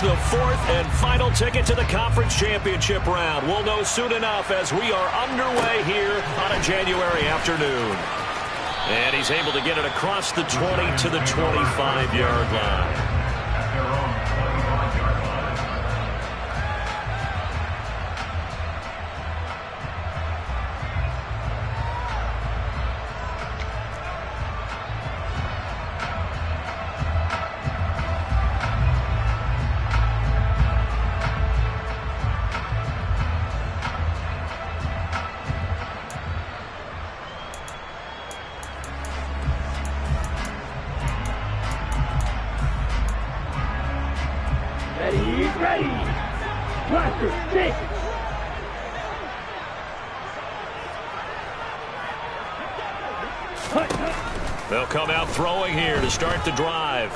the fourth and final ticket to the conference championship round. We'll know soon enough as we are underway here on a January afternoon. And he's able to get it across the 20 to the 25-yard line. They'll come out throwing here to start the drive.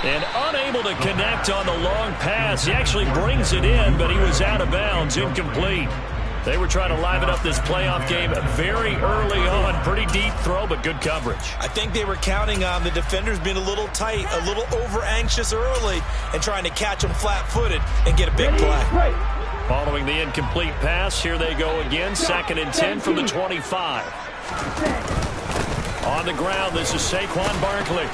And unable to connect on the long pass. He actually brings it in, but he was out of bounds, incomplete. They were trying to liven up this playoff game very early on. Pretty deep throw, but good coverage. I think they were counting on the defenders being a little tight, a little over-anxious early, and trying to catch them flat-footed and get a big play. Following the incomplete pass, here they go again. 2nd and 10 from the 25. On the ground, this is Saquon Barkley.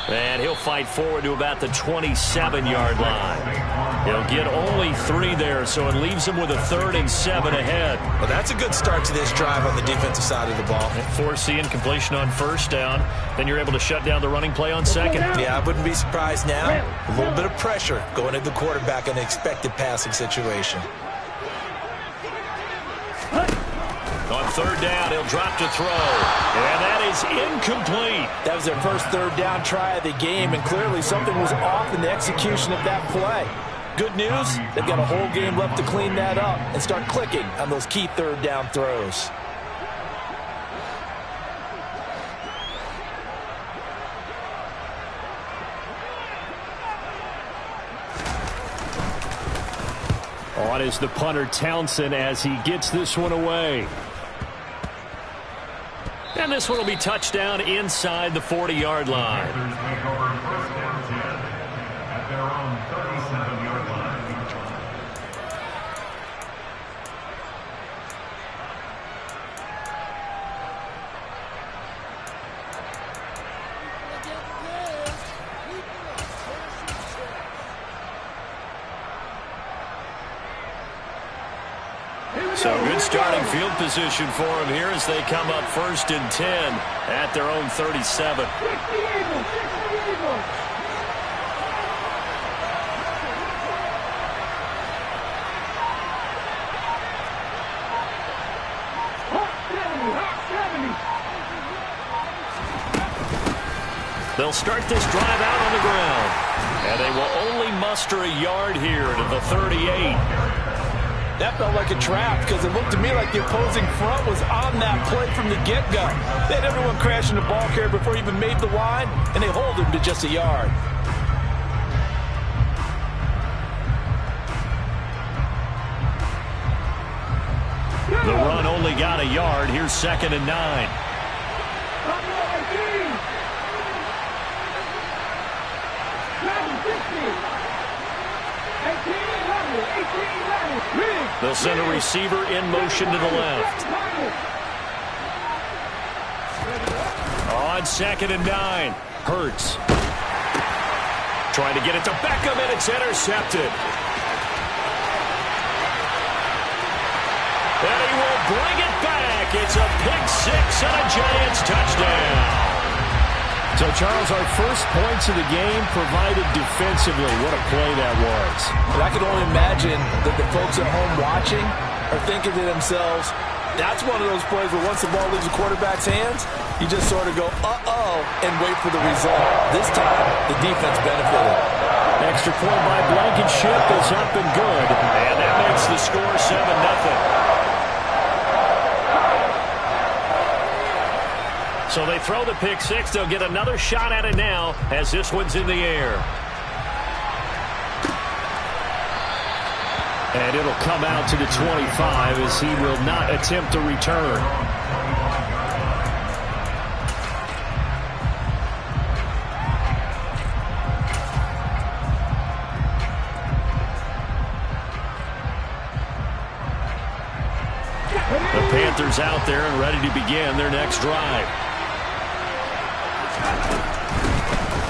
And he'll fight forward to about the 27-yard line. He'll get only 3 there, so it leaves him with a 3rd and 7 ahead. Well, that's a good start to this drive on the defensive side of the ball. Force the incompletion on 1st down. Then you're able to shut down the running play on 2nd. Yeah, I wouldn't be surprised now. A little bit of pressure going at the quarterback in an expected passing situation. On 3rd down, he'll drop to throw. And that is incomplete. That was their first 3rd down try of the game, and clearly something was off in the execution of that play. Good news, they've got a whole game left to clean that up and start clicking on those key 3rd down throws. On is the punter Townsend as he gets this one away. And this one will be touchdown inside the 40-yard line. At their own 37-yard line. So good starting field position for him here as they come up 1st and 10 at their own 37. They'll start this drive out on the ground. And they will only muster a yard here to the 38. That felt like a trap because it looked to me like the opposing front was on that play from the get-go. They had everyone crashing the ball carrier before he even made the line, and they hold him to just a yard. The run only got a yard. Here's 2nd and 9. They'll send a receiver in motion to the left. On 2nd and 9. Hurts. Trying to get it to Beckham, and it's intercepted. And he will bring it back. It's a pick 6 and a Giants touchdown. So, Charles, our first points of the game provided defensively. What a play that was. And I can only imagine that the folks at home watching are thinking to themselves, that's one of those plays where once the ball leaves the quarterback's hands, you just sort of go, uh-oh, and wait for the result. This time, the defense benefited. Extra point by Blankenship is up and good. And that makes the score 7-0. So they throw the pick 6. They'll get another shot at it now as this one's in the air. And it'll come out to the 25 as he will not attempt to return. Panthers out there and ready to begin their next drive.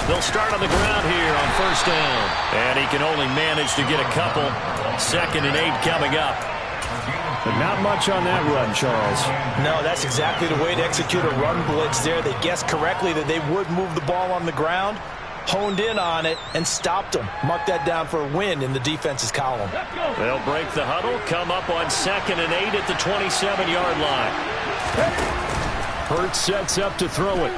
They'll start on the ground here on first down. And he can only manage to get a couple. 2nd and 8 coming up. But not much on that run, Charles. No, that's exactly the way to execute a run blitz there. They guessed correctly that they would move the ball on the ground, honed in on it, and stopped them. Mark that down for a win in the defense's column. They'll break the huddle, come up on 2nd and 8 at the 27-yard line. Hurts sets up to throw it.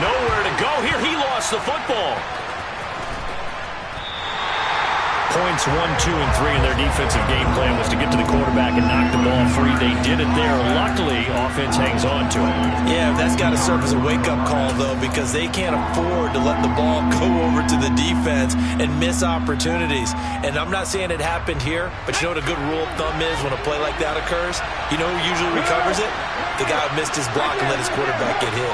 Nowhere to go here. He lost the football. Points 1, 2, and 3 in their defensive game plan was to get to the quarterback and knock the ball free. They did it there. Luckily, offense hangs on to it. Yeah, that's got to serve as a wake-up call, though, because they can't afford to let the ball go over to the defense and miss opportunities. And I'm not saying it happened here, but you know what a good rule of thumb is when a play like that occurs? You know who usually recovers it? The guy who missed his block and let his quarterback get hit.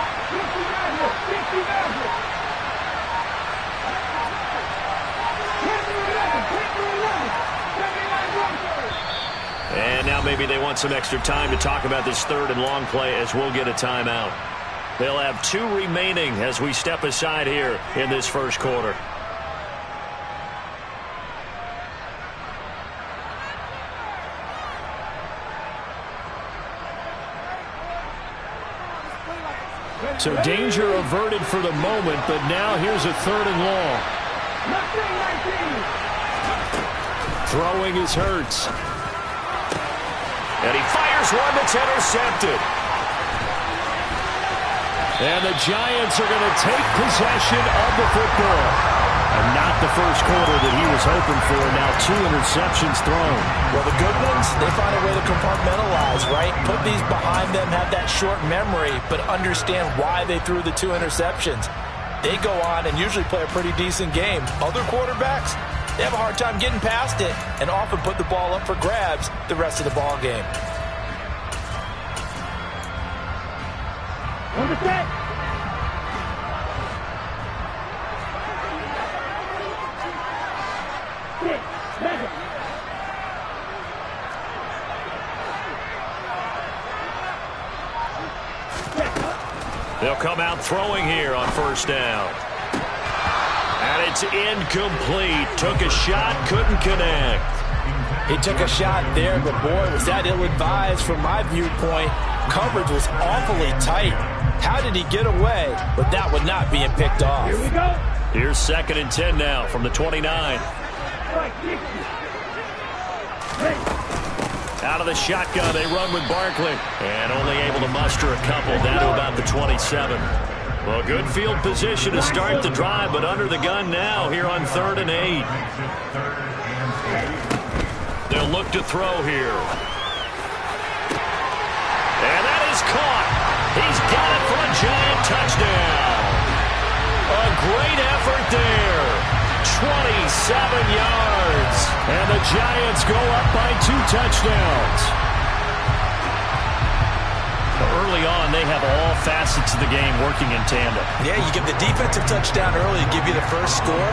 And now maybe they want some extra time to talk about this 3rd and long play as we'll get a timeout. They'll have 2 remaining as we step aside here in this first quarter. So danger averted for the moment, but now here's a 3rd and long. Throwing is Hurts. And he fires one that's intercepted. And the Giants are going to take possession of the football. And not the first quarter that he was hoping for. Now 2 interceptions thrown. Well, the good ones, they find a way to compartmentalize, right? Put these behind them, have that short memory, but understand why they threw the 2 interceptions. They go on and usually play a pretty decent game. Other quarterbacks, they have a hard time getting past it and often put the ball up for grabs the rest of the ball game. They'll come out throwing here on first down. And it's incomplete. Took a shot, couldn't connect. He took a shot there, but boy, was that ill-advised from my viewpoint. Coverage was awfully tight. How did he get away with that one not being picked off? Here we go. Here's 2nd and 10 now from the 29. Out of the shotgun, they run with Barkley. And only able to muster a couple down to about the 27. Well, good field position to start the drive, but under the gun now here on 3rd and 8. They'll look to throw here. And that is caught. He's got it for a Giant touchdown. A great effort there. 27 yards. And the Giants go up by 2 touchdowns. Early on, they have all facets of the game working in tandem. Yeah, you give the defensive touchdown early to give you the first score,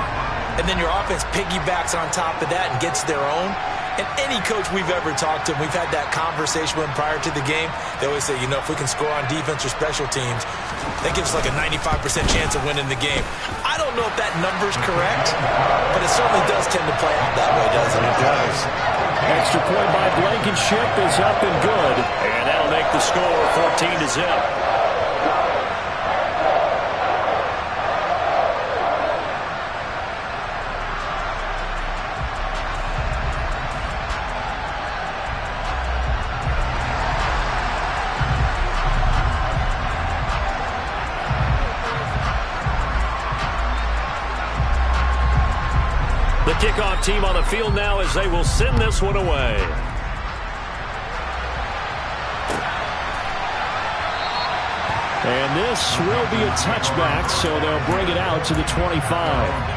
and then your offense piggybacks on top of that and gets their own. And any coach we've ever talked to, we've had that conversation with them prior to the game. They always say, you know, if we can score on defense or special teams, that gives us like a 95% chance of winning the game. I don't know if that number's correct, but it certainly does tend to play out that way, doesn't it? It does. Extra point by Blankenship is up and good. And that'll make the score 14-0. The kickoff team on the field now as they will send this one away. And this will be a touchback, so they'll bring it out to the 25.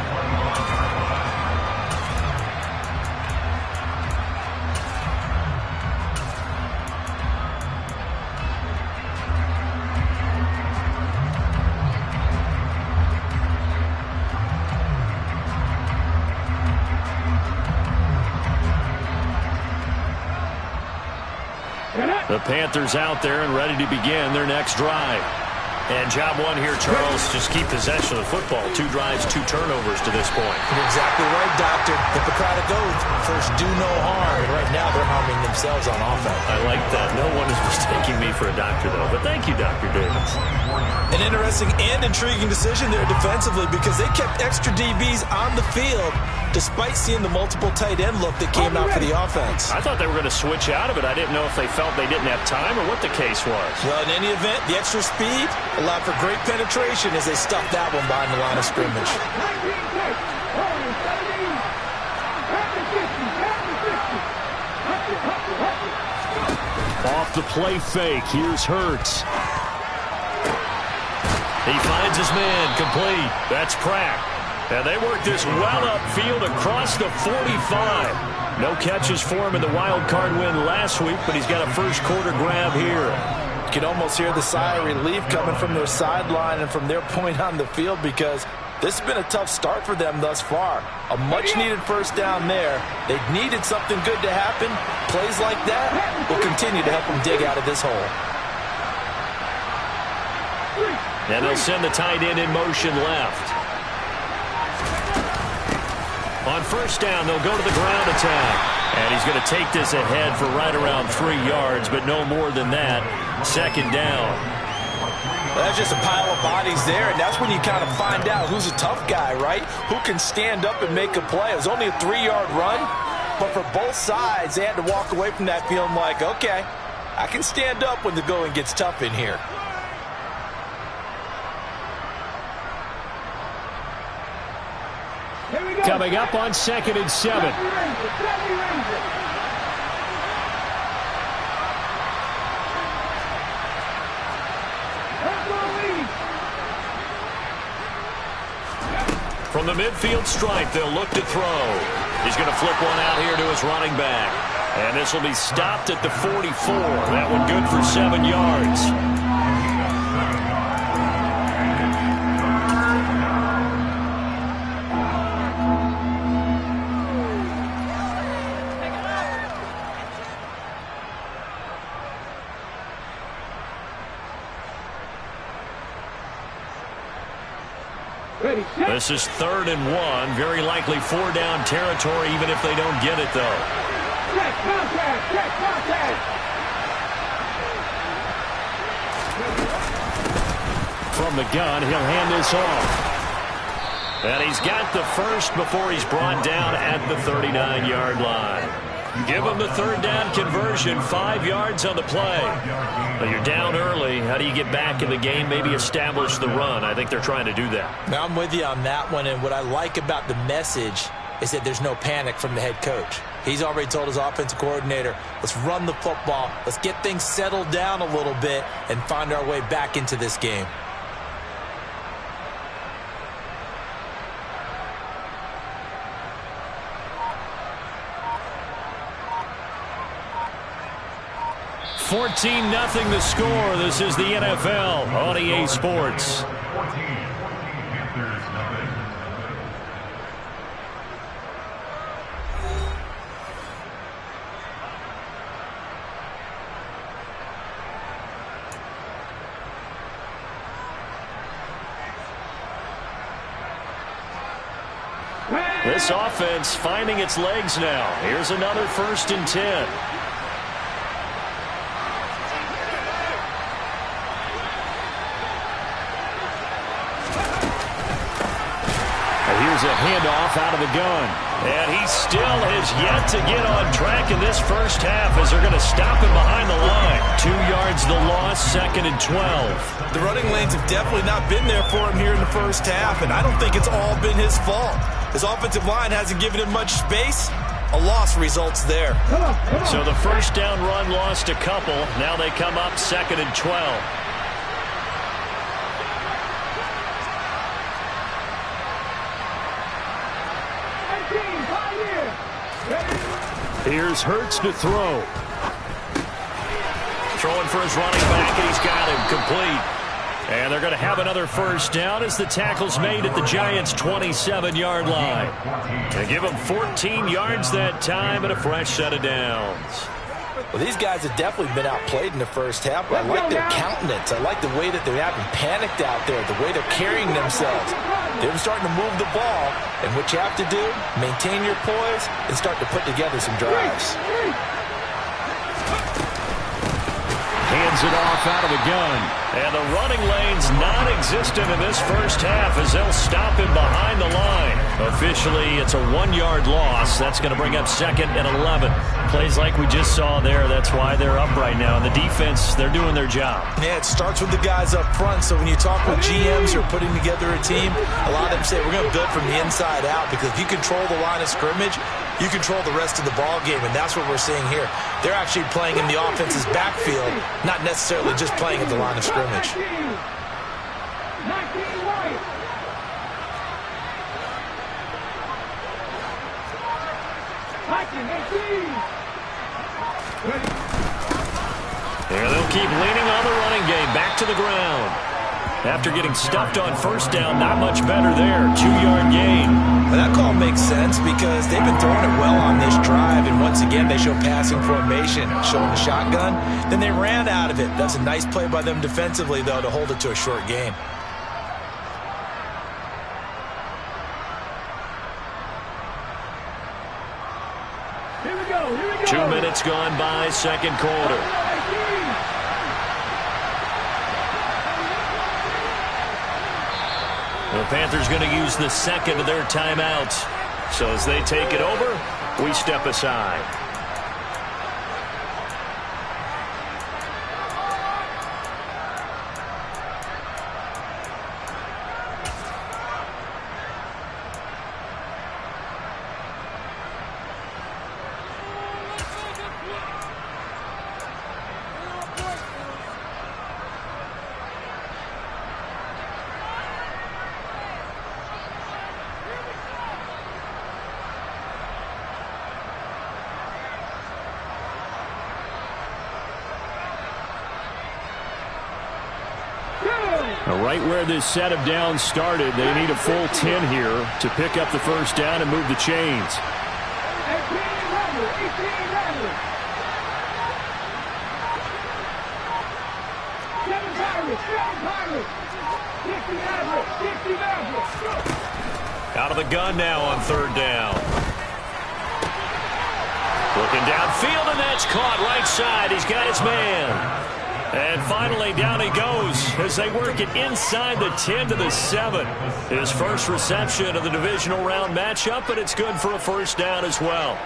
The Panthers out there and ready to begin their next drive. And job one here, Charles, just keep possession of the football. 2 drives, 2 turnovers to this point. You're exactly right, Doctor. Hippocratic oath. First, do no harm. And right now, they're harming themselves on offense. I like that. No one is mistaking me for a doctor, though. But thank you, Dr. Davis. An interesting and intriguing decision there defensively because they kept extra DBs on the field despite seeing the multiple tight end look that came out for the offense. I thought they were going to switch out of it. I didn't know if they felt they didn't have time or what the case was. Well, in any event, the extra speed allowed for great penetration as they stuffed that one behind the line of scrimmage. Off the play fake. Here's Hurts. He finds his man complete. That's Pratt. And they work this well upfield across the 45. No catches for him in the wild card win last week, but he's got a first quarter grab here. You can almost hear the sigh of relief coming from their sideline and from their point on the field because this has been a tough start for them thus far. A much-needed first down there. They needed something good to happen. Plays like that will continue to help them dig out of this hole. And they'll send the tight end in motion left. On first down, they'll go to the ground attack. And he's going to take this ahead for right around 3 yards, but no more than that. Second down. Well, that's just a pile of bodies there, and that's when you kind of find out who's a tough guy, right? Who can stand up and make a play. It was only a 3-yard run, but for both sides, they had to walk away from that feeling like, okay, I can stand up when the going gets tough in here. Coming up on 2nd and 7. From the midfield stripe, they'll look to throw. He's going to flip one out here to his running back. And this will be stopped at the 44. That one good for 7 yards. This is 3rd and 1. Very likely 4-down territory, even if they don't get it, though. From the gun, he'll hand this off. And he's got the first before he's brought down at the 39-yard line. Give him the 3rd down conversion, 5 yards on the play. Well, you're down early. How do you get back in the game, maybe establish the run? I think they're trying to do that. Now, I'm with you on that one, and what I like about the message is that there's no panic from the head coach. He's already told his offensive coordinator, let's run the football, let's get things settled down a little bit and find our way back into this game. $14-0 the score. This is the NFL on EA Sports. This offense finding its legs now. Here's another 1st and 10. Here's a handoff out of the gun. And he still has yet to get on track in this first half as they're going to stop him behind the line. 2 yards the loss, 2nd and 12. The running lanes have definitely not been there for him here in the first half, and I don't think it's all been his fault. His offensive line hasn't given him much space. A loss results there. So the first down run lost a couple. Now they come up 2nd and 12. Here's Hurts to throw. Throwing for his running back, and he's got him complete. And they're going to have another first down as the tackle's made at the Giants' 27-yard line. They give him 14 yards that time and a fresh set of downs. Well, these guys have definitely been outplayed in the first half, but I like their countenance. I like the way that they haven't panicked out there, the way they're carrying themselves. They're starting to move the ball, and what you have to do, maintain your poise and start to put together some drives. Hands it off out of the gun. And the running lane's non-existent in this first half as they'll stop him behind the line. Officially, it's a 1-yard loss. That's going to bring up 2nd and 11. Plays like we just saw there. That's why they're up right now. And the defense, they're doing their job. Yeah, it starts with the guys up front. So when you talk with GMs who are putting together a team, a lot of them say we're going to build from the inside out, because if you control the line of scrimmage, you control the rest of the ball game, and that's what we're seeing here. They're actually playing in the offense's backfield, not necessarily just playing at the line of scrimmage. And they'll keep leaning on the running game. Back to the ground. After getting stuffed on first down, not much better there. 2-yard gain. Well, that call makes sense because they've been throwing it well on this drive, and once again they show passing formation, showing the shotgun. Then they ran out of it. That's a nice play by them defensively, though, to hold it to a short gain. Here we go. 2 minutes gone by, second quarter. The Panthers going to use the second of their timeouts. So as they take it over, we step aside. Right where this set of downs started, they need a full 10 here to pick up the first down and move the chains. 18 Out of the gun now on third down. Looking downfield, and that's caught right side. He's got his man. And finally, down he goes as they work it inside the 10 to the 7. His first reception of the divisional round matchup, but it's good for a first down as well.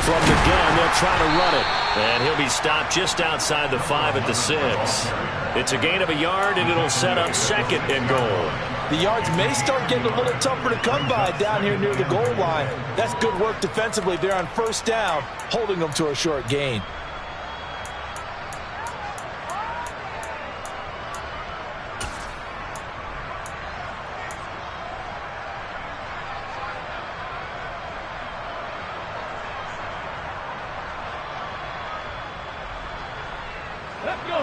From the gun, they'll try to run it. And he'll be stopped just outside the 5 at the 6. It's a gain of a yard, and it'll set up 2nd and goal. The yards may start getting a little tougher to come by down here near the goal line. That's good work defensively there on first down, holding them to a short gain.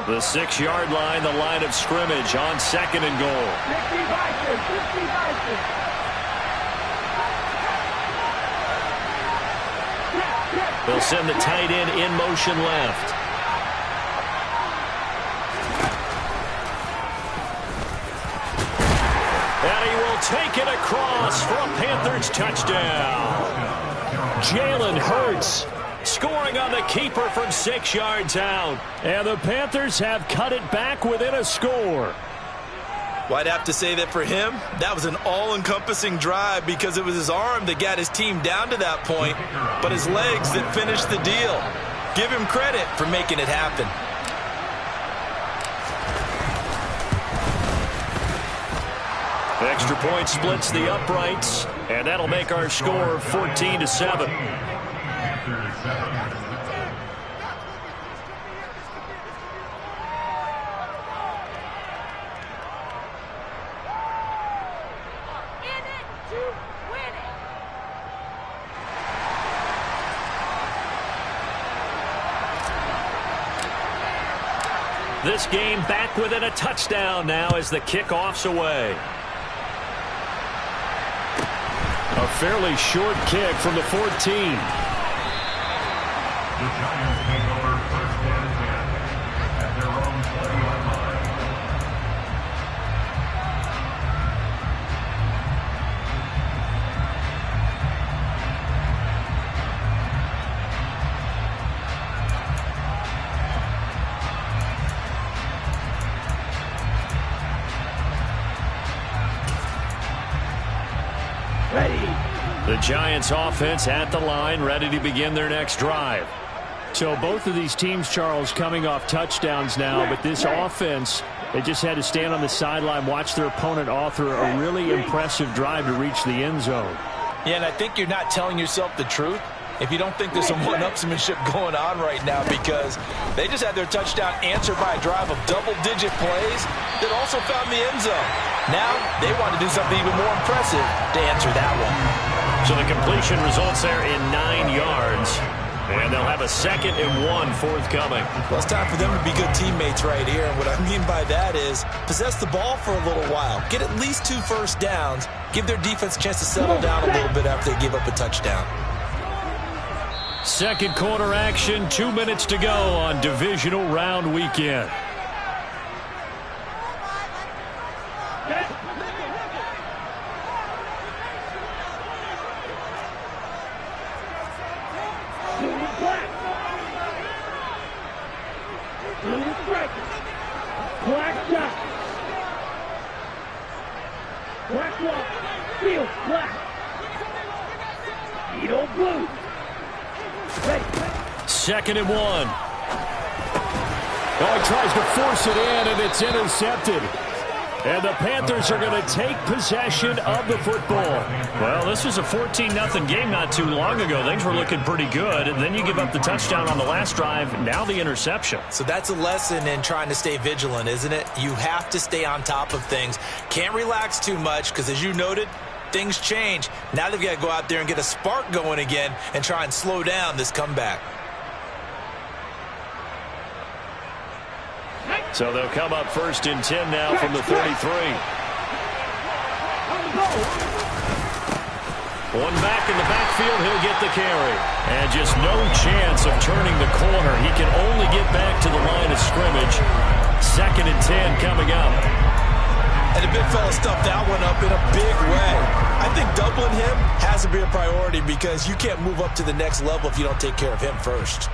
The 6-yard line, the line of scrimmage on 2nd and goal. They'll send the tight end in motion left. And he will take it across for a Panthers touchdown. Jalen Hurts scoring on the keeper from 6 yards out. And the Panthers have cut it back within a score. Well, I'd have to say that for him, that was an all-encompassing drive because it was his arm that got his team down to that point, but his legs that finished the deal. Give him credit for making it happen. Extra point splits the uprights, and that'll make our score 14-7. In it to win it. This game back within a touchdown now as the kickoff's away. A fairly short kick from the 14. The Giants take over first and 10 at their own 21 line. The Giants offense at the line, ready to begin their next drive. So both of these teams, Charles, coming off touchdowns now, but this offense, they just had to stand on the sideline, watch their opponent author a really impressive drive to reach the end zone. Yeah, and I think you're not telling yourself the truth if you don't think there's some one-upsmanship going on right now, because they just had their touchdown answered by a drive of double-digit plays that also found the end zone. Now they want to do something even more impressive to answer that one. So the completion results there in 9 yards. And they'll have a 2nd and 1 forthcoming. Well, it's time for them to be good teammates right here. And what I mean by that is possess the ball for a little while. Get at least 2 first downs. Give their defense a chance to settle down a little bit after they give up a touchdown. Second quarter action, 2 minutes to go on divisional round weekend. Black shot. Black lock. Field black. Beetle blue. Ready. 2nd and 1. Oh, he tries to force it in, and it's intercepted. And the Panthers are going to take possession of the football. Well, this was a 14-0 game not too long ago. Things were looking pretty good. And then you give up the touchdown on the last drive. Now the interception. So that's a lesson in trying to stay vigilant, isn't it? You have to stay on top of things. Can't relax too much because, as you noted, things change. Now they've got to go out there and get a spark going again and try and slow down this comeback. So they'll come up 1st and 10 now from the 33. One back in the backfield, he'll get the carry. And just no chance of turning the corner. He can only get back to the line of scrimmage. 2nd and 10 coming up. And the big fella stuffed that one up in a big way. I think doubling him has to be a priority because you can't move up to the next level if you don't take care of him first.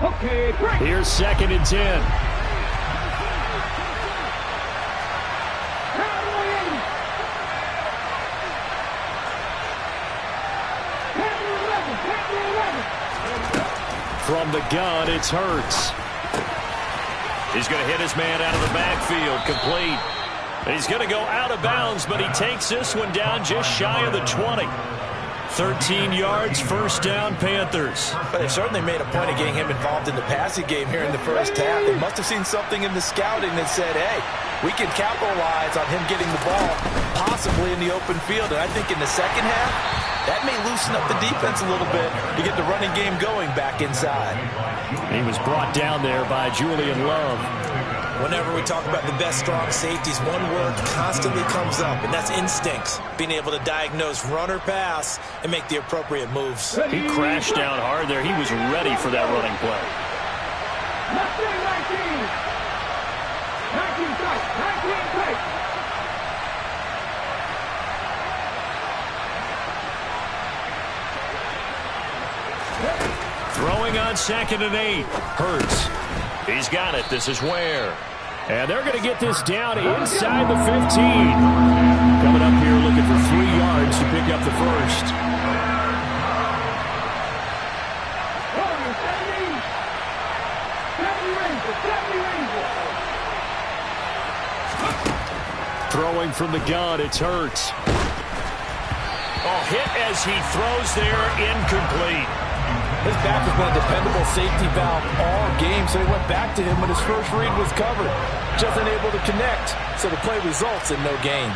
Okay, great. Here's 2nd and 10. From the gun, it's Hurts. He's going to hit his man out of the backfield, complete. He's going to go out of bounds, but he takes this one down just shy of the 20. 13 yards, 1st down, Panthers. But they've certainly made a point of getting him involved in the passing game here in the first half. They must have seen something in the scouting that said, hey, we can capitalize on him getting the ball, possibly in the open field. And I think in the second half, that may loosen up the defense a little bit to get the running game going back inside. He was brought down there by Julian Love. Whenever we talk about the best strong safeties, one word constantly comes up, and that's instincts. Being able to diagnose run or pass and make the appropriate moves. He crashed down hard there. He was ready for that running play. 19 tight. Throwing on 2nd and 8. Hurts. He's got it. This is Ware. And they're going to get this down inside the 15. Coming up here looking for 3 yards to pick up the first. Throwing from the gun, it's Hurts. Oh, hit as he throws there, incomplete. His back has been a dependable safety valve all game, so he went back to him when his first read was covered. Just unable to connect, so the play results in no gain.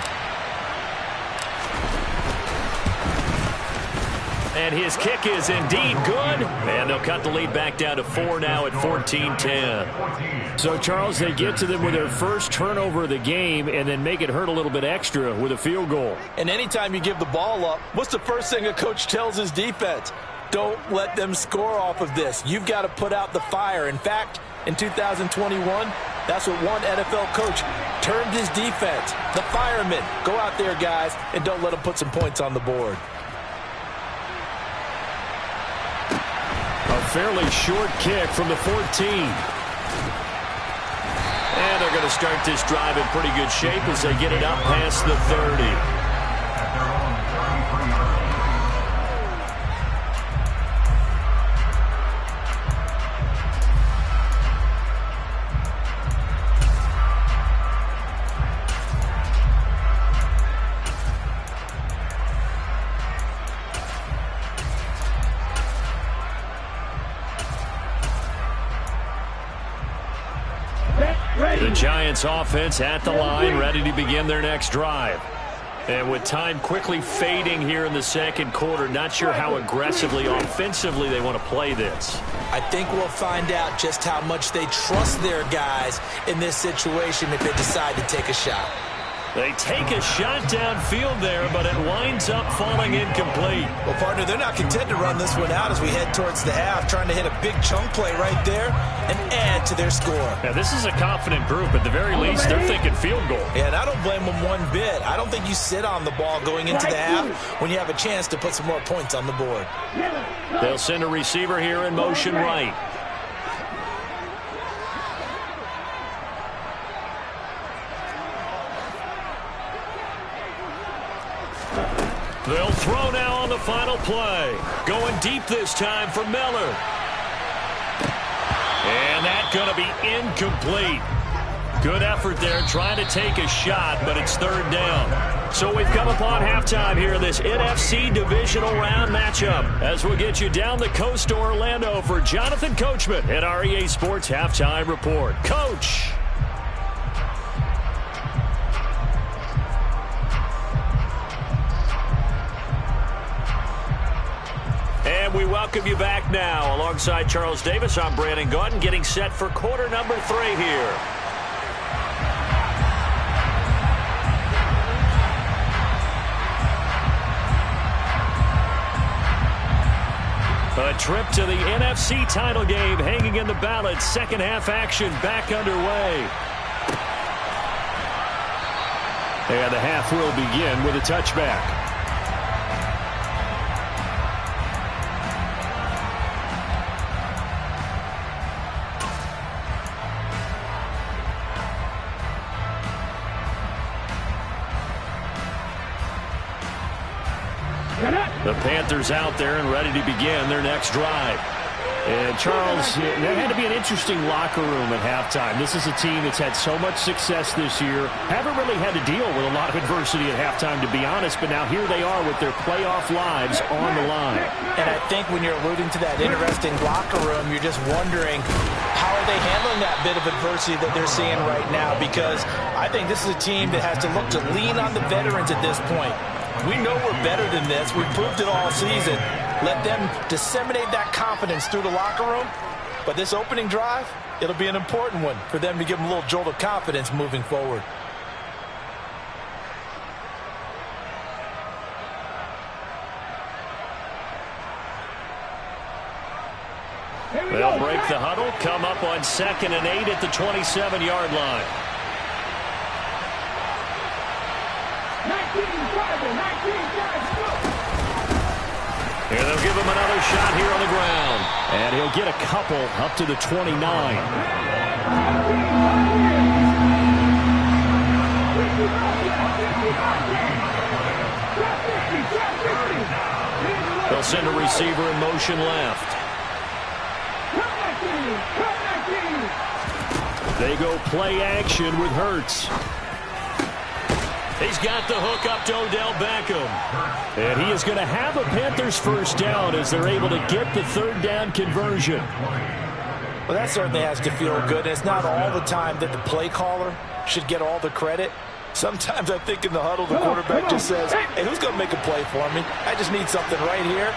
And his kick is indeed good. And they'll cut the lead back down to 4 now at 14-10. So, Charles, they get to them with their first turnover of the game and then make it hurt a little bit extra with a field goal. And anytime you give the ball up, what's the first thing a coach tells his defense? Don't let them score off of this. You've got to put out the fire. In fact, in 2021, that's what one NFL coach termed his defense. The firemen. Go out there, guys, and don't let them put some points on the board. A fairly short kick from the 14. And they're going to start this drive in pretty good shape as they get it up past the 30. The Giants offense at the line, ready to begin their next drive. And with time quickly fading here in the second quarter, not sure how aggressively, offensively they want to play this. I think we'll find out just how much they trust their guys in this situation if they decide to take a shot. They take a shot downfield there, but it winds up falling incomplete. Well, partner, they're not content to run this one out as we head towards the half, trying to hit a big chunk play right there and add to their score. Now, this is a confident group. At the very least, they're thinking field goal. Yeah, and I don't blame them one bit. I don't think you sit on the ball going into the half when you have a chance to put some more points on the board. They'll send a receiver here in motion right. They'll throw now on the final play. Going deep this time for Miller. And that's going to be incomplete. Good effort there trying to take a shot, but it's third down. So we've come upon halftime here in this NFC divisional round matchup as we'll get you down the coast to Orlando for Jonathan Coachman at our EA Sports Halftime Report. Coach. And we welcome you back now. Alongside Charles Davis, I'm Brandon Gaudin, getting set for quarter number 3 here. A trip to the NFC title game hanging in the balance. Second half action back underway. And the half will begin with a touchback. The Panthers out there and ready to begin their next drive. And, Charles, that had to be an interesting locker room at halftime. This is a team that's had so much success this year. Haven't really had to deal with a lot of adversity at halftime, to be honest, but now here they are with their playoff lives on the line. And I think when you're alluding to that interesting locker room, you're just wondering how are they handling that bit of adversity that they're seeing right now, because I think this is a team that has to look to lean on the veterans at this point. We know we're better than this. We've proved it all season. Let them disseminate that confidence through the locker room. But this opening drive, it'll be an important one for them to give them a little jolt of confidence moving forward. They'll break the huddle, come up on 2nd and 8 at the 27-yard line. 19 driving, 19 driving, go! Here they'll give him another shot here on the ground. And he'll get a couple up to the 29. They'll send a receiver in motion left. They go play action with Hurts. He's got the hook up to Odell Beckham. And he is going to have a Panthers first down as they're able to get the third down conversion. Well, that certainly has to feel good. It's not all the time that the play caller should get all the credit. Sometimes I think in the huddle, the quarterback just says, hey, who's going to make a play for me? I just need something right here.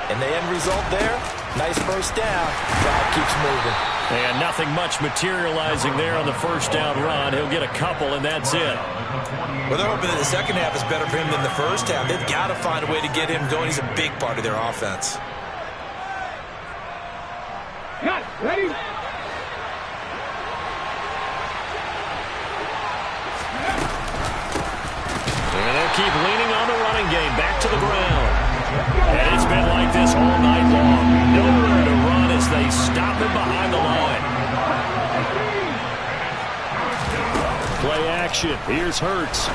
And the end result there, nice first down. Crowd keeps moving. And nothing much materializing there on the first down run. He'll get a couple, and that's it. Well, they're hoping that the second half is better for him than the first half. They've got to find a way to get him going. He's a big part of their offense. Cut. Ready? And they'll keep leaning on the running game. Back to the ground. And it's been like this all night long. Nowhere to run as they stop him behind the line. Play action. Here's Hurts.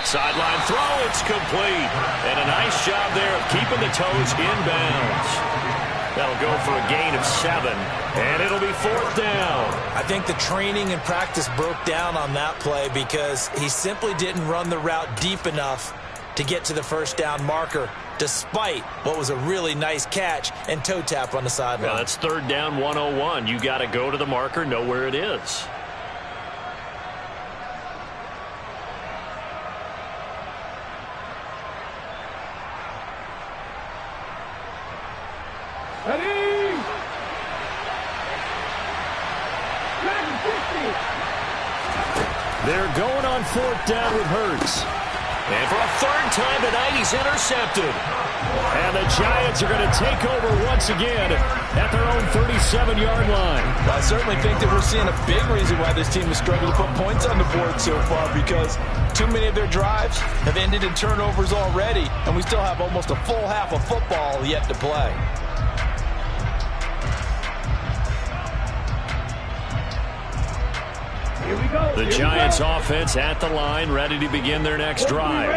Sideline throw. It's complete. And a nice job there of keeping the toes inbounds. That'll go for a gain of 7, and it'll be 4th down. I think the training and practice broke down on that play because he simply didn't run the route deep enough to get to the first down marker, despite what was a really nice catch and toe tap on the sideline. Well, that's 3rd down 101. You got to go to the marker, know where it is. Ready? They're going on 4th down with Hurts. And for a 3rd time tonight, he's intercepted. And the Giants are going to take over once again at their own 37-yard line. Well, I certainly think that we're seeing a big reason why this team has struggled to put points on the board so far, because too many of their drives have ended in turnovers already, and we still have almost a full half of football yet to play. The Giants offense at the line, ready to begin their next drive.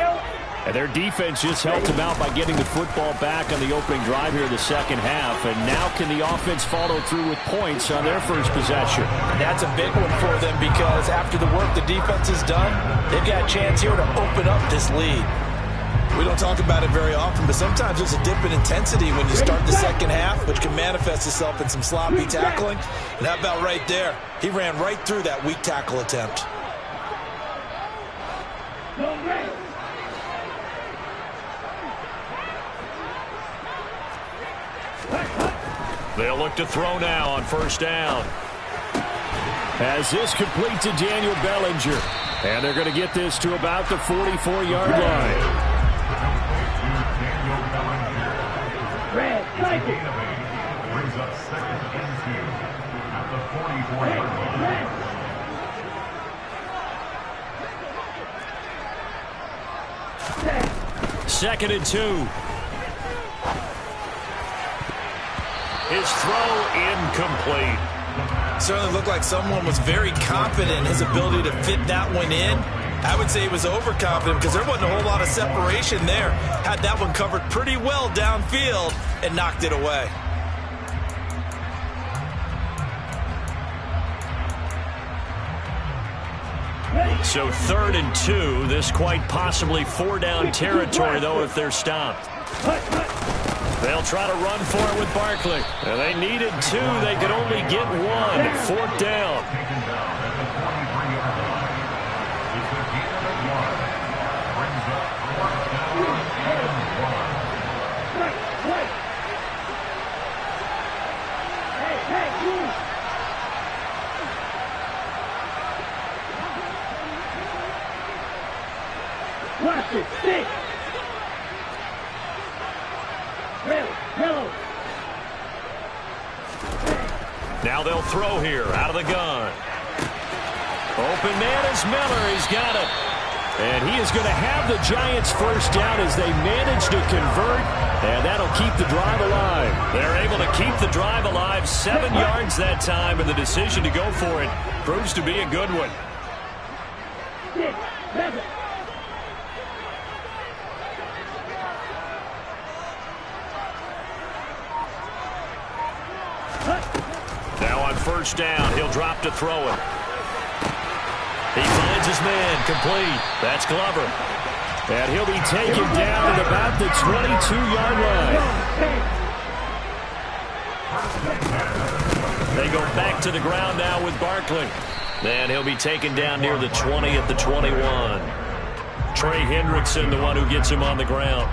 And their defense just helped them out by getting the football back on the opening drive here in the second half. And now can the offense follow through with points on their first possession? And that's a big one for them because after the work the defense has done, they've got a chance here to open up this lead. We don't talk about it very often, but sometimes there's a dip in intensity when you start the second half, which can manifest itself in some sloppy tackling. And how about right there? He ran right through that weak tackle attempt. They'll look to throw now on 1st down. As this complete to Daniel Bellinger. And they're going to get this to about the 44-yard line. Red, like it. Brings up 2nd and 2 at the 44-yard line. 2nd and 2. His throw incomplete. Certainly looked like someone was very confident in his ability to fit that one in. I would say he was overconfident because there wasn't a whole lot of separation there. Had that one covered pretty well downfield and knocked it away. So 3rd and 2. This quite possibly 4-down territory, though, if they're stopped. They'll try to run for it with Barkley. And they needed 2. They could only get 1. 4th down. Taken down at the 43-yard line. It's a gain of 1. Brings up 4th down and 1. Hey, you. Watch it, stick. Yellow. Now they'll throw here out of the gun. Open man is Miller. He's got it. And he is going to have the Giants 1st down as they manage to convert. And that'll keep the drive alive. They're able to keep the drive alive. 7 yards that time, and the decision to go for it proves to be a good one. 6, 7. Now on 1st down, he'll drop to throw it. He finds his man, complete. That's Glover. And he'll be taken down at about the 22-yard line. They go back to the ground now with Barkley. And he'll be taken down near the 20 at the 21. Trey Hendrickson, the one who gets him on the ground.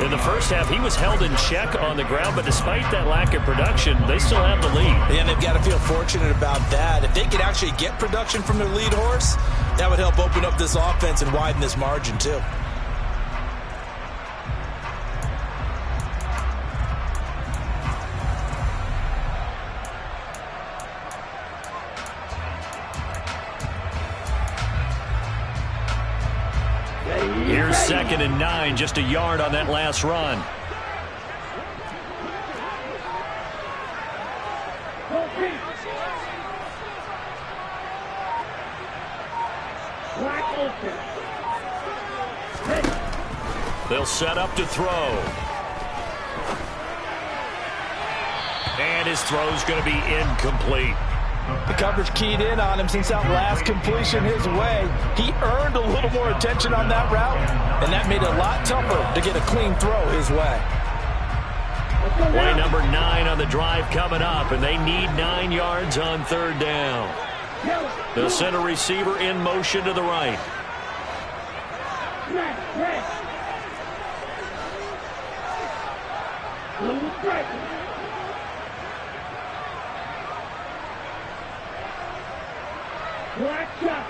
In the first half, he was held in check on the ground, but despite that lack of production, they still have the lead. And they've got to feel fortunate about that. If they could actually get production from their lead horse, that would help open up this offense and widen this margin too. Here's 2nd and 9, just a yard on that last run. They'll set up to throw. And his throw's going to be incomplete. The coverage keyed in on him since that last completion his way. He earned a little more attention on that route, and that made it a lot tougher to get a clean throw his way. Play number 9 on the drive coming up, and they need 9 yards on 3rd down. They'll send a receiver in motion to the right. Black shot.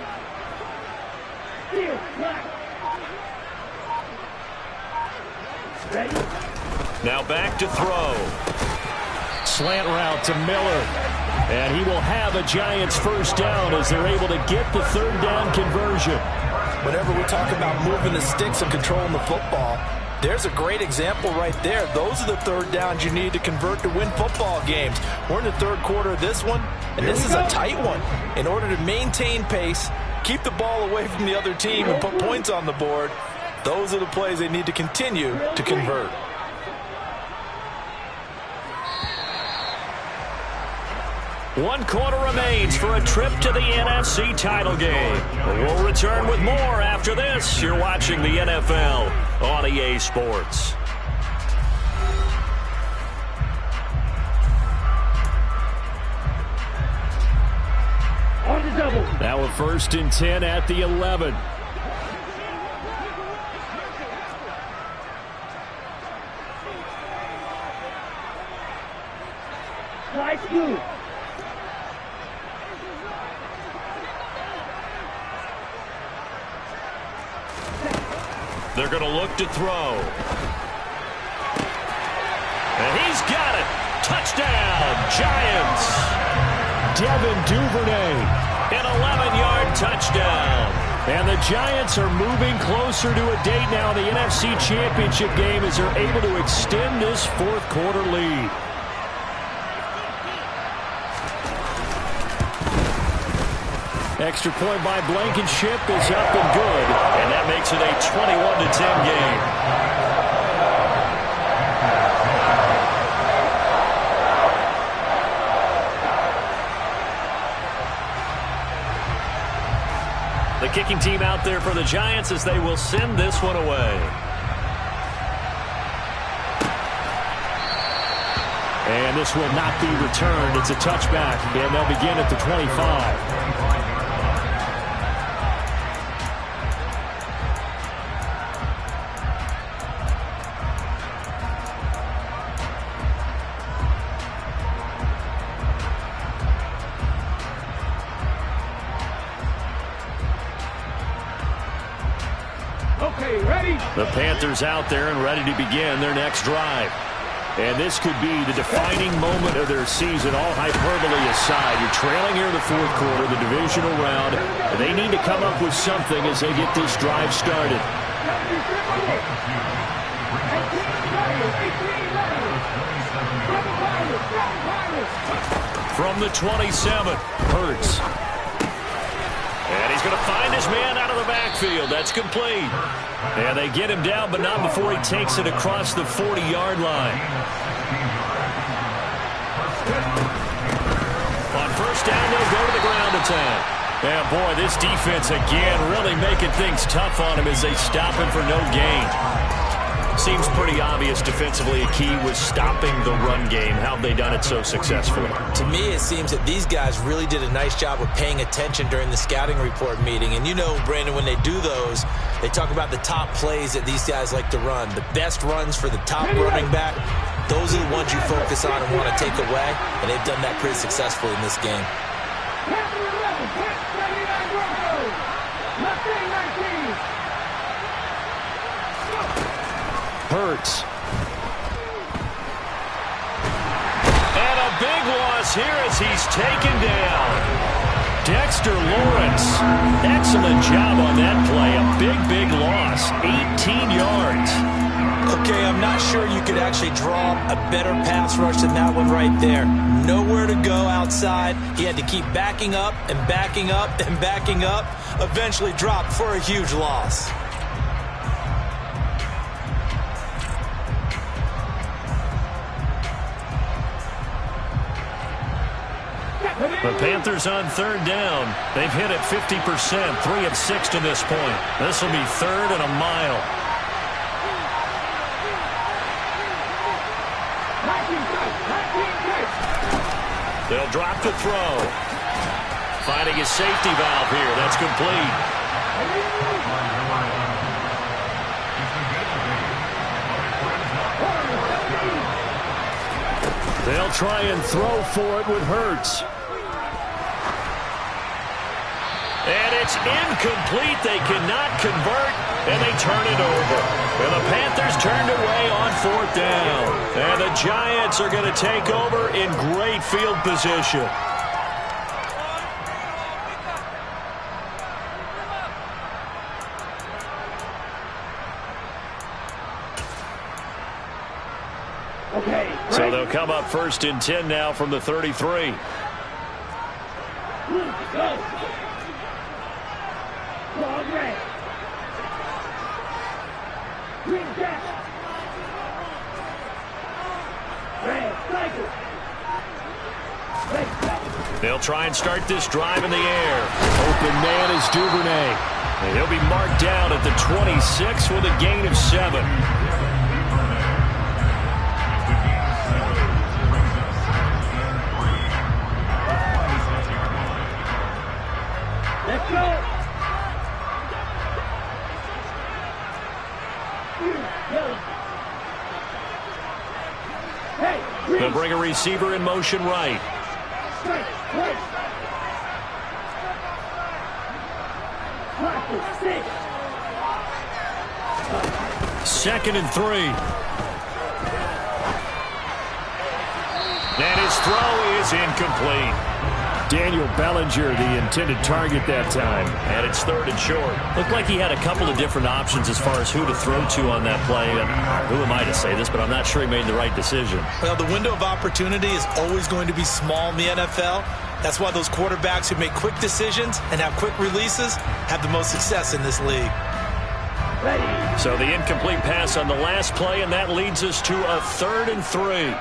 Steel, black. Ready? Now back to throw. Slant route to Miller. And he will have a Giants first down as they're able to get the 3rd down conversion. Whenever we talk about moving the sticks and controlling the football, there's a great example right there. Those are the 3rd downs you need to convert to win football games. We're in the 3rd quarter of this one, and this is a tight one. In order to maintain pace, keep the ball away from the other team, and put points on the board, those are the plays they need to continue to convert. One quarter remains for a trip to the NFC title game. We'll return with more after this. You're watching the NFL on EA Sports. On the double. Now a 1st and 10 at the 11. Side two. They're going to look to throw. And he's got it. Touchdown, Giants. Devin Duvernay, an 11-yard touchdown. And the Giants are moving closer to a date now in the NFC Championship game as they're able to extend this 4th quarter lead. Extra point by Blankenship is up and good, and that makes it a 21-10 game. The kicking team out there for the Giants as they will send this one away. And this will not be returned. It's a touchback, and they'll begin at the 25. The Panthers out there and ready to begin their next drive. And this could be the defining moment of their season, all hyperbole aside. You're trailing here in the 4th quarter, the divisional round. And they need to come up with something as they get this drive started. From the 27, Hurts. And he's going to find his man out of the backfield. That's complete. And they get him down, but not before he takes it across the 40-yard line. On 1st down, they'll go to the ground attack. And boy, this defense again really making things tough on him as they stop him for no gain. Seems pretty obvious defensively a key was stopping the run game. How have they done it so successfully? To me, it seems that these guys really did a nice job of paying attention during the scouting report meeting. And you know, Brandon, when they do those, they talk about the top plays that these guys like to run. The best runs for the top running back, those are the ones you focus on and want to take away. And they've done that pretty successfully in this game. Hurts. And a big loss here as he's taken down. Dexter Lawrence. Excellent job on that play. A big loss. 18 yards. Okay, I'm not sure you could actually draw a better pass rush than that one right there. Nowhere to go outside. He had to keep backing up and backing up and backing up. Eventually dropped for a huge loss. The Panthers on third down. They've hit it 50%, 3 of 6 to this point. This will be 3rd and a mile. They'll drop to throw. Finding his safety valve here. That's complete. They'll try and throw for it with Hurts. And it's incomplete. They cannot convert, and they turn it over. And the Panthers turned away on 4th down. And the Giants are going to take over in great field position. So they'll come up 1st and 10 now from the 33. They'll try and start this drive in the air. Open man is Duvernay. And he'll be marked down at the 26 with a gain of 7. Let's go. They'll bring a receiver in motion right. 2nd and 3. And his throw is incomplete. Daniel Bellinger, the intended target that time. And it's 3rd and short. Looked like he had a couple of different options as far as who to throw to on that play. And who am I to say this, but I'm not sure he made the right decision. Well, the window of opportunity is always going to be small in the NFL. That's why those quarterbacks who make quick decisions and have quick releases have the most success in this league. So the incomplete pass on the last play, and that leads us to a 3rd and 3.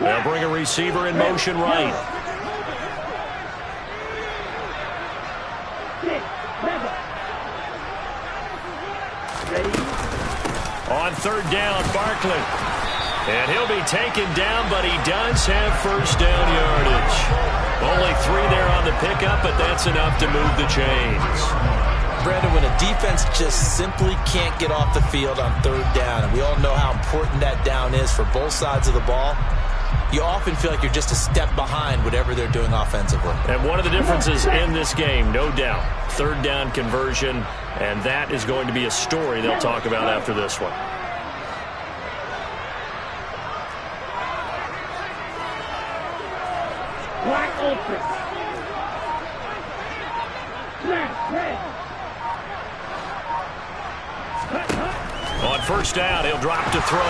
They'll bring a receiver in motion right. On 3rd down, Barkley. And he'll be taken down, but he does have 1st down yardage. Only 3 there on the pickup, but that's enough to move the chains. Brandon, when a defense just simply can't get off the field on 3rd down, and we all know how important that down is for both sides of the ball, you often feel like you're just a step behind whatever they're doing offensively. And one of the differences in this game, no doubt, 3rd down conversion, and that is going to be a story they'll talk about after this one. Wide open. On 1st down, he'll drop to throw.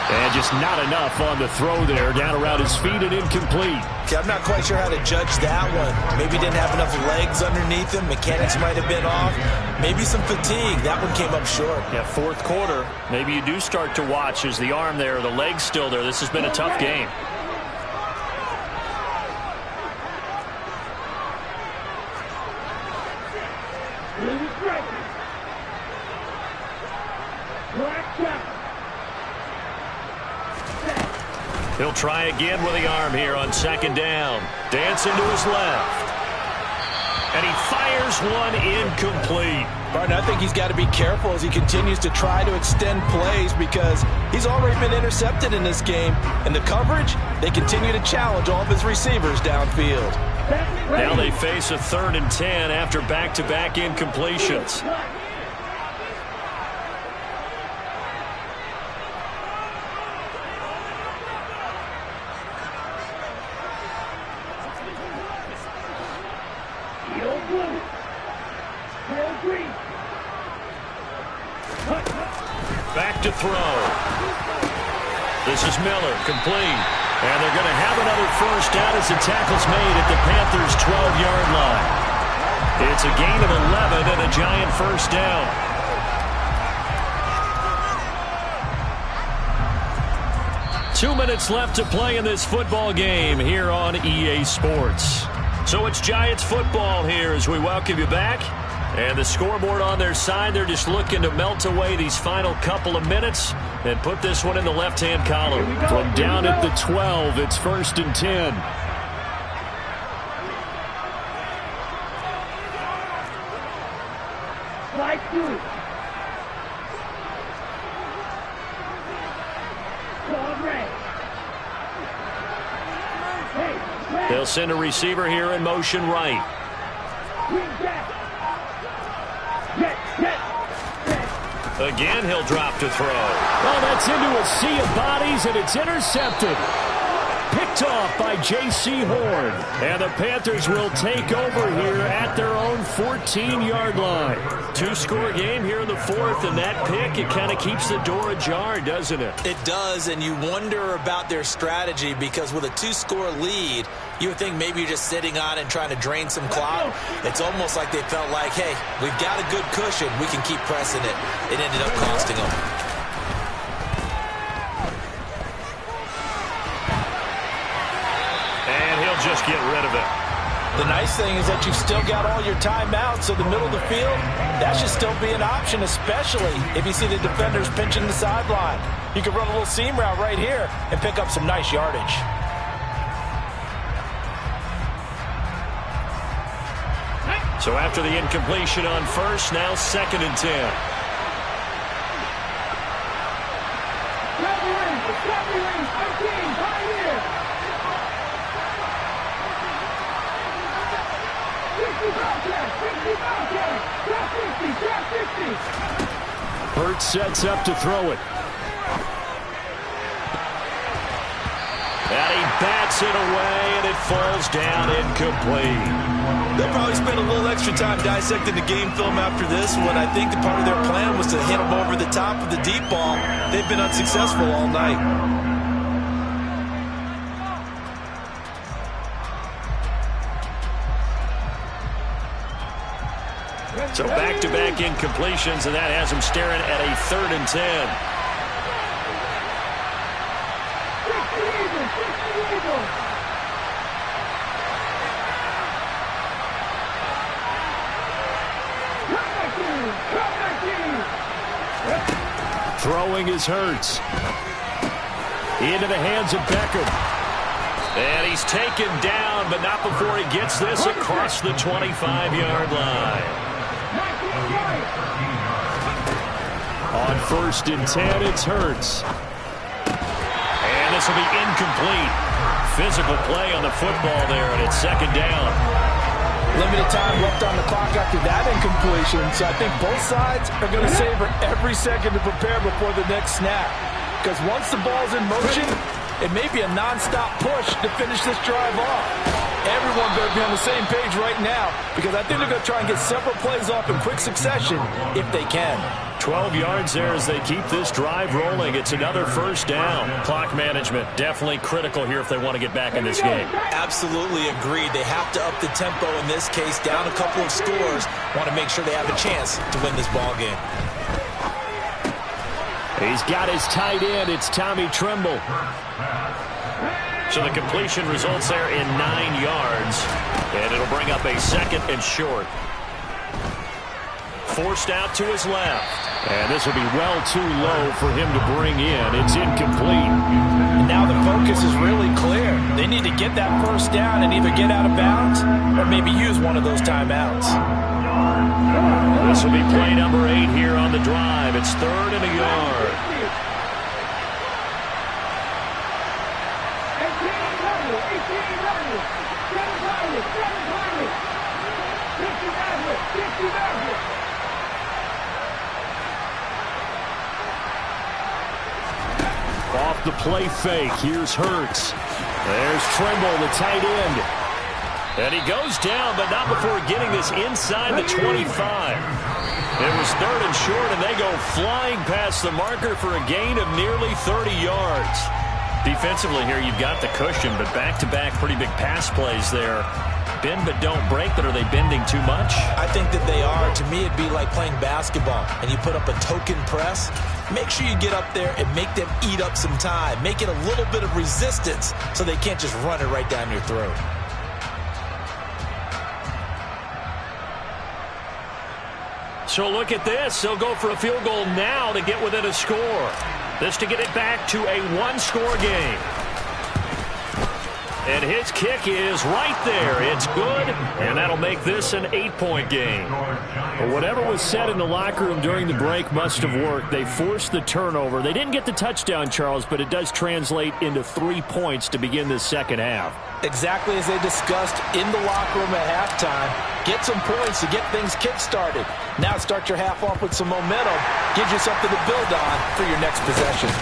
And just not enough on the throw there. Down around his feet and incomplete. Okay, I'm not quite sure how to judge that one. Maybe didn't have enough legs underneath him. Mechanics might have been off. Maybe some fatigue. That one came up short. Yeah, 4th quarter. Maybe you do start to watch as the arm there, the leg's still there. This has been a tough game. Black He'll try again with the arm here on second down. Dancing to his left. And he fires one incomplete. Barton, I think he's got to be careful as he continues to try to extend plays because he's already been intercepted in this game. And the coverage, they continue to challenge all of his receivers downfield. Now they face a 3rd and 10 after back-to-back incompletions. Back to throw. This is Miller, complete. And they're going to have another first down as the tackle's made at the Panthers' 12-yard line. It's a gain of 11 and a Giant first down. Two minutes left to play in this football game here on EA Sports. So it's Giants football here as we welcome you back. And the scoreboard on their side, they're just looking to melt away these final couple of minutes and put this one in the left-hand column. From down at the 12, it's 1st and 10. They'll send a receiver here in motion right. Again, he'll drop to throw. Well, that's into a sea of bodies, and it's intercepted. Picked off by J.C. Horn. And the Panthers will take over here at their own 14-yard line. 2-score game here in the 4th, and that pick, it kind of keeps the door ajar, doesn't it? It does, and you wonder about their strategy because with a 2-score lead, you would think maybe you're just sitting on and trying to drain some clock. It's almost like they felt like, hey, we've got a good cushion. We can keep pressing it. It ended up costing them. And he'll just get rid of it. The nice thing is that you've still got all your timeouts, so the middle of the field, that should still be an option, especially if you see the defenders pinching the sideline. You can run a little seam route right here and pick up some nice yardage. So after the incompletion on first, now 2nd and 10. Hurts sets up to throw it. And he bats it away, and it falls down incomplete. They'll probably spend a little extra time dissecting the game film after this one. I think the part of their plan was to hit them over the top of the deep ball. They've been unsuccessful all night. So back-to-back incompletions, and that has them staring at a 3rd and 10. Throwing is Hurts. Into the hands of Beckham. And he's taken down, but not before he gets this across the 25-yard line. On 1st and 10, it's Hurts. And this will be incomplete. Physical play on the football there, and it's 2nd down. Limited time left on the clock after that incompletion, so I think both sides are going to savor every second to prepare before the next snap. Because once the ball's in motion, it may be a non-stop push to finish this drive off. Everyone better be on the same page right now because I think they're going to try and get several plays off in quick succession if they can. 12 yards there as they keep this drive rolling. It's another first down. Clock management definitely critical here if they want to get back in this game. Absolutely agreed. They have to up the tempo in this case, down a couple of scores. Want to make sure they have a chance to win this ball game. He's got his tight end. It's Tommy Tremble. So the completion results there in 9 yards. And it'll bring up a 2nd and short. Forced out to his left. And this will be well too low for him to bring in. It's incomplete. And now the focus is really clear. They need to get that first down and either get out of bounds or maybe use one of those timeouts. This will be play number 8 here on the drive. It's 3rd and a yard. Off the play fake. Here's Hurts. There's Trimble, the tight end. And he goes down, but not before getting this inside the 25. It was 3rd and short, and they go flying past the marker for a gain of nearly 30 yards. Defensively here, you've got the cushion, but back-to-back pretty big pass plays there. Bend but don't break, but are they bending too much? I think that they are. To me, it'd be like playing basketball, and you put up a token press. Make sure you get up there and make them eat up some time. Make it a little bit of resistance so they can't just run it right down your throat. So look at this. They'll go for a field goal now to get within a score. This to get it back to a one-score game. And his kick is right there. It's good, and that'll make this an 8-point game. But whatever was said in the locker room during the break must have worked. They forced the turnover. They didn't get the touchdown, Charles, but it does translate into 3 points to begin the second half. Exactly as they discussed in the locker room at halftime. Get some points to get things kick-started. Now start your half off with some momentum. Gives you something to build on for your next possession.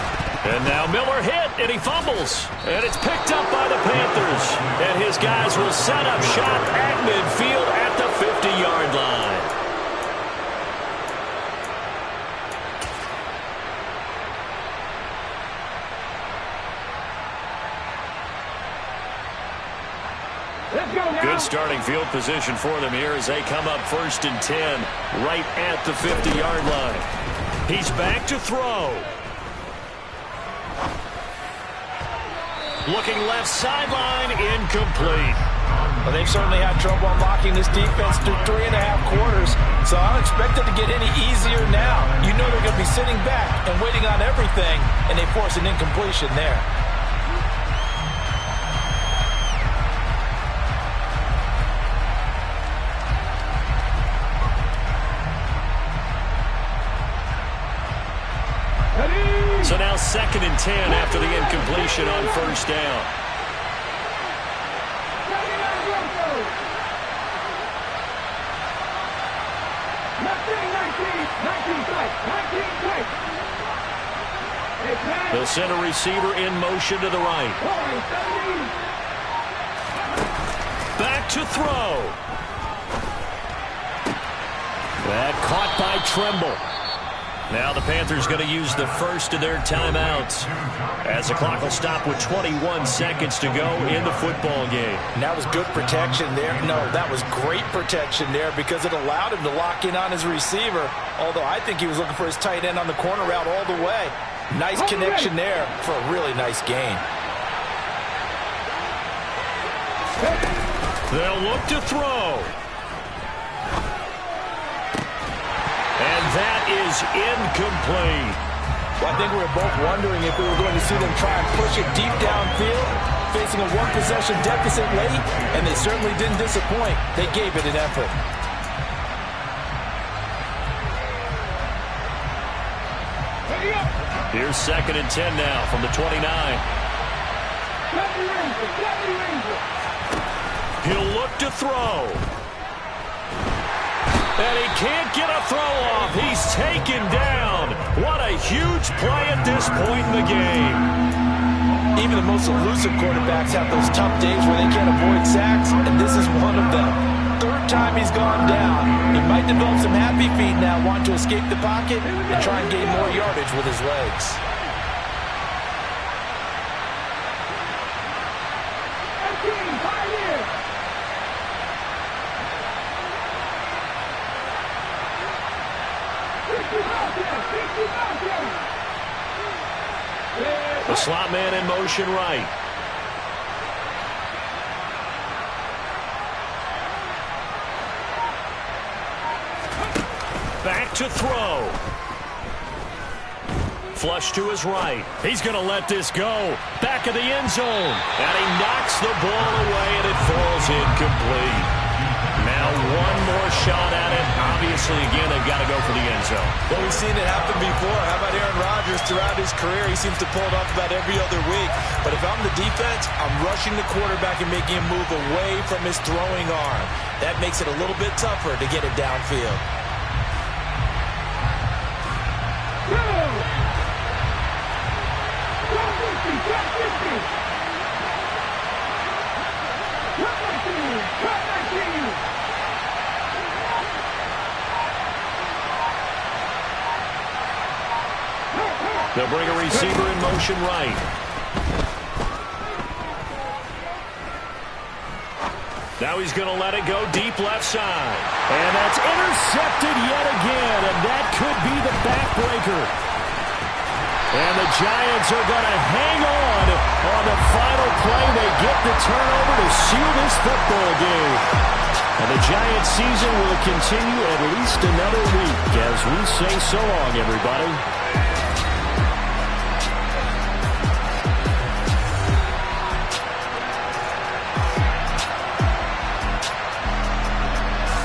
And now Miller hit, and he fumbles. And it's picked up by the Panthers. And his guys will set up shop at midfield at the 50-yard line. Good starting field position for them here as they come up 1st and 10 right at the 50-yard line. He's back to throw. Looking left sideline, incomplete. Well, they've certainly had trouble unlocking this defense through 3.5 quarters, so I don't expect it to get any easier now. You know they're going to be sitting back and waiting on everything, and they force an incompletion there. So now 2nd and 10 after the incompletion on 1st down. They'll send a receiver in motion to the right. Back to throw. That caught by Trimble. Now the Panthers going to use the first of their timeouts as the clock will stop with 21 seconds to go in the football game. And that was good protection there. No, that was great protection there because it allowed him to lock in on his receiver, although I think he was looking for his tight end on the corner route all the way. Nice connection there for a really nice gain. They'll look to throw. And that is incomplete. Well, I think we were both wondering if we were going to see them try and push it deep downfield, facing a one-possession deficit late, and they certainly didn't disappoint. They gave it an effort. Here's 2nd and 10 now from the 29. He'll look to throw. And he can't get a throw off. He's taken down. What a huge play at this point in the game. Even the most elusive quarterbacks have those tough days where they can't avoid sacks, and this is one of them. 3rd time he's gone down. He might develop some happy feet now, want to escape the pocket and try and gain more yardage with his legs. The slot man in motion right. Back to throw. flush to his right. He's going to let this go. Back of the end zone. And he knocks the ball away, and it falls incomplete. Now one more shot at it. Obviously, again, they've got to go for the end zone. Well, we've seen it happen before. How about Aaron Rodgers throughout his career? He seems to pull it off about every other week. But if I'm the defense, I'm rushing the quarterback and making him move away from his throwing arm. That makes it a little bit tougher to get it downfield. They'll bring a receiver in motion right. Now he's going to let it go deep left side. And that's intercepted yet again, and that could be the backbreaker. And the Giants are going to hang on the final play. They get the turnover to seal this football game. And the Giants season will continue at least another week as we say so long, everybody.